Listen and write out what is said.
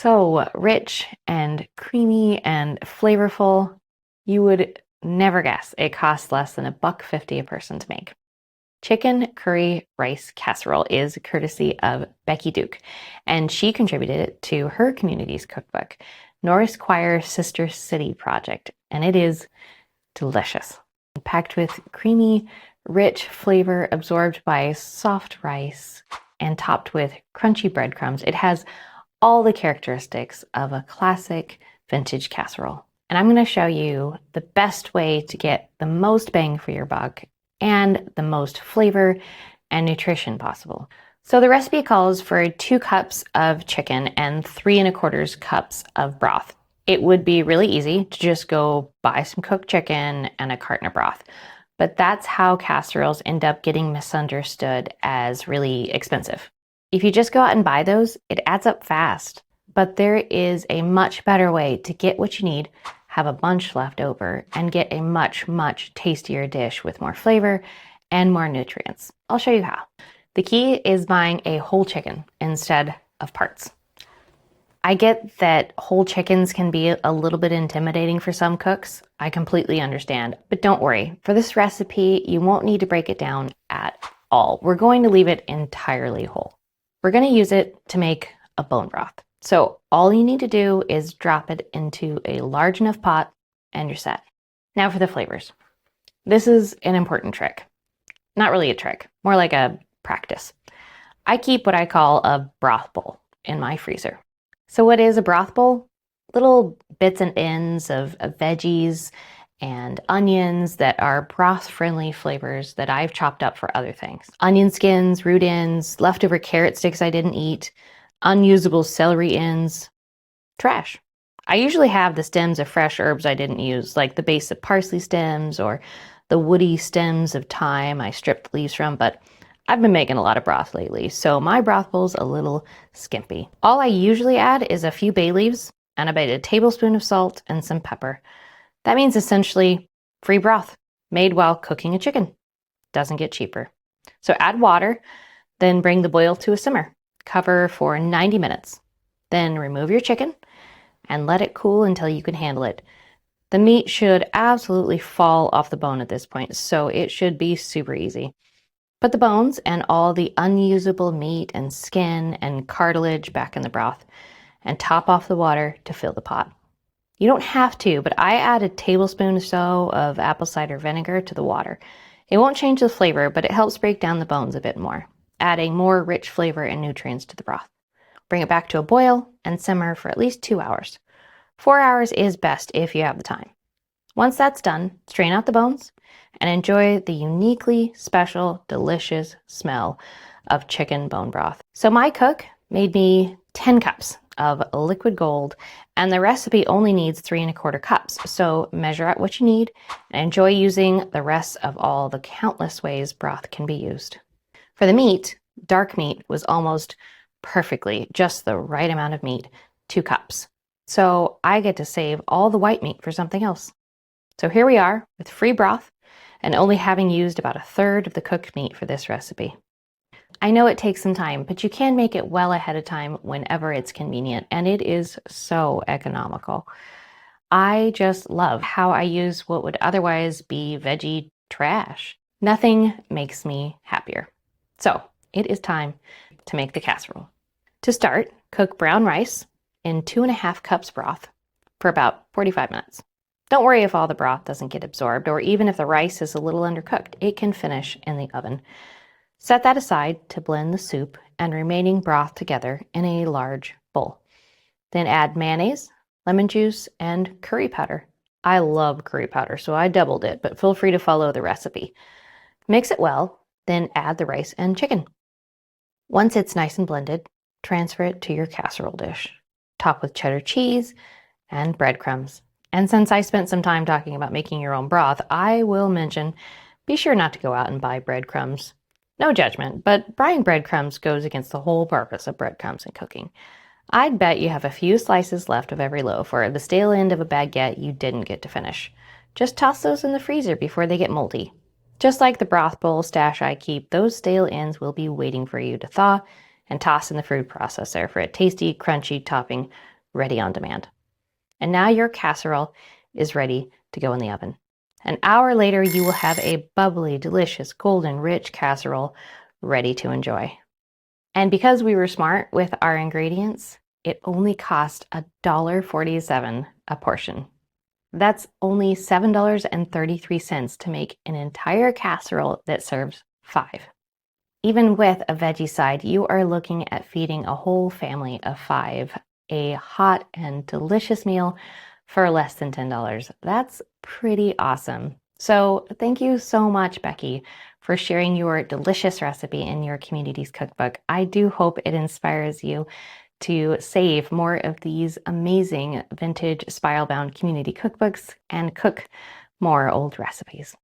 so rich and creamy and flavorful. You would never guess it costs less than $1.50 a person to make. Chicken curry rice casserole is courtesy of Becky Duke, and she contributed it to her community's cookbook, Norris Choir Sister City Project, and it is delicious. Packed with creamy, rich flavor absorbed by soft rice and topped with crunchy breadcrumbs, it has all the characteristics of a classic vintage casserole. And I'm going to show you the best way to get the most bang for your buck and the most flavor and nutrition possible. So the recipe calls for 2 cups of chicken and 3¼ cups of broth. It would be really easy to just go buy some cooked chicken and a carton of broth, but that's how casseroles end up getting misunderstood as really expensive. If you just go out and buy those, it adds up fast, but there is a much better way to get what you need, have a bunch left over, and get a much, much tastier dish with more flavor and more nutrients. I'll show you how. The key is buying a whole chicken instead of parts. I get that whole chickens can be a little bit intimidating for some cooks. I completely understand, but don't worry. For this recipe, you won't need to break it down at all. We're going to leave it entirely whole. We're going to use it to make a bone broth. So all you need to do is drop it into a large enough pot and you're set. Now for the flavors. This is an important trick. Not really a trick, more like a practice. I keep what I call a broth bowl in my freezer. So what is a broth bowl? Little bits and ends of veggies and onions that are broth-friendly flavors that I've chopped up for other things. Onion skins, root ends, leftover carrot sticks I didn't eat, unusable celery ends, trash. I usually have the stems of fresh herbs I didn't use, like the base of parsley stems or the woody stems of thyme I stripped the leaves from, but I've been making a lot of broth lately, so my broth bowl's a little skimpy. All I usually add is a few bay leaves and about a tablespoon of salt and some pepper. That means essentially free broth made while cooking a chicken. Doesn't get cheaper. So add water, then bring the boil to a simmer. Cover for 90 minutes. Then remove your chicken and let it cool until you can handle it. The meat should absolutely fall off the bone at this point, so it should be super easy. Put the bones and all the unusable meat and skin and cartilage back in the broth and top off the water to fill the pot. You don't have to, but I add a tablespoon or so of apple cider vinegar to the water. It won't change the flavor, but it helps break down the bones a bit more, adding more rich flavor and nutrients to the broth. Bring it back to a boil and simmer for at least 2 hours. 4 hours is best if you have the time. Once that's done, strain out the bones and enjoy the uniquely special, delicious smell of chicken bone broth. So my cook made me 10 cups of liquid gold, and the recipe only needs 3¼ cups. So measure out what you need and enjoy using the rest of all the countless ways broth can be used. For the meat, dark meat was almost perfectly just the right amount of meat, 2 cups. So I get to save all the white meat for something else. So here we are with free broth and only having used about 1/3 of the cooked meat for this recipe. I know it takes some time, but you can make it well ahead of time whenever it's convenient, and it is so economical. I just love how I use what would otherwise be veggie trash. Nothing makes me happier. So it is time to make the casserole. To start, cook brown rice in 2½ cups broth for about 45 minutes. Don't worry if all the broth doesn't get absorbed, or even if the rice is a little undercooked, it can finish in the oven. Set that aside to blend the soup and remaining broth together in a large bowl. Then add mayonnaise, lemon juice, and curry powder. I love curry powder, so I doubled it, but feel free to follow the recipe. Mix it well, then add the rice and chicken. Once it's nice and blended, transfer it to your casserole dish. Top with cheddar cheese and breadcrumbs. And since I spent some time talking about making your own broth, I will mention, be sure not to go out and buy breadcrumbs. No judgment, but buying breadcrumbs goes against the whole purpose of breadcrumbs in cooking. I'd bet you have a few slices left of every loaf or the stale end of a baguette you didn't get to finish. Just toss those in the freezer before they get moldy. Just like the broth bowl stash I keep, those stale ends will be waiting for you to thaw and toss in the food processor for a tasty, crunchy topping ready on demand. And now your casserole is ready to go in the oven. An hour later, you will have a bubbly, delicious, golden, rich casserole ready to enjoy. And because we were smart with our ingredients, it only cost $1.47 a portion. That's only $7.33 to make an entire casserole that serves 5. Even with a veggie side, you are looking at feeding a whole family of 5, a hot and delicious meal for less than $10. That's pretty awesome. So thank you so much, Becky, for sharing your delicious recipe in your community's cookbook. I do hope it inspires you to save more of these amazing vintage spiral-bound community cookbooks and cook more old recipes.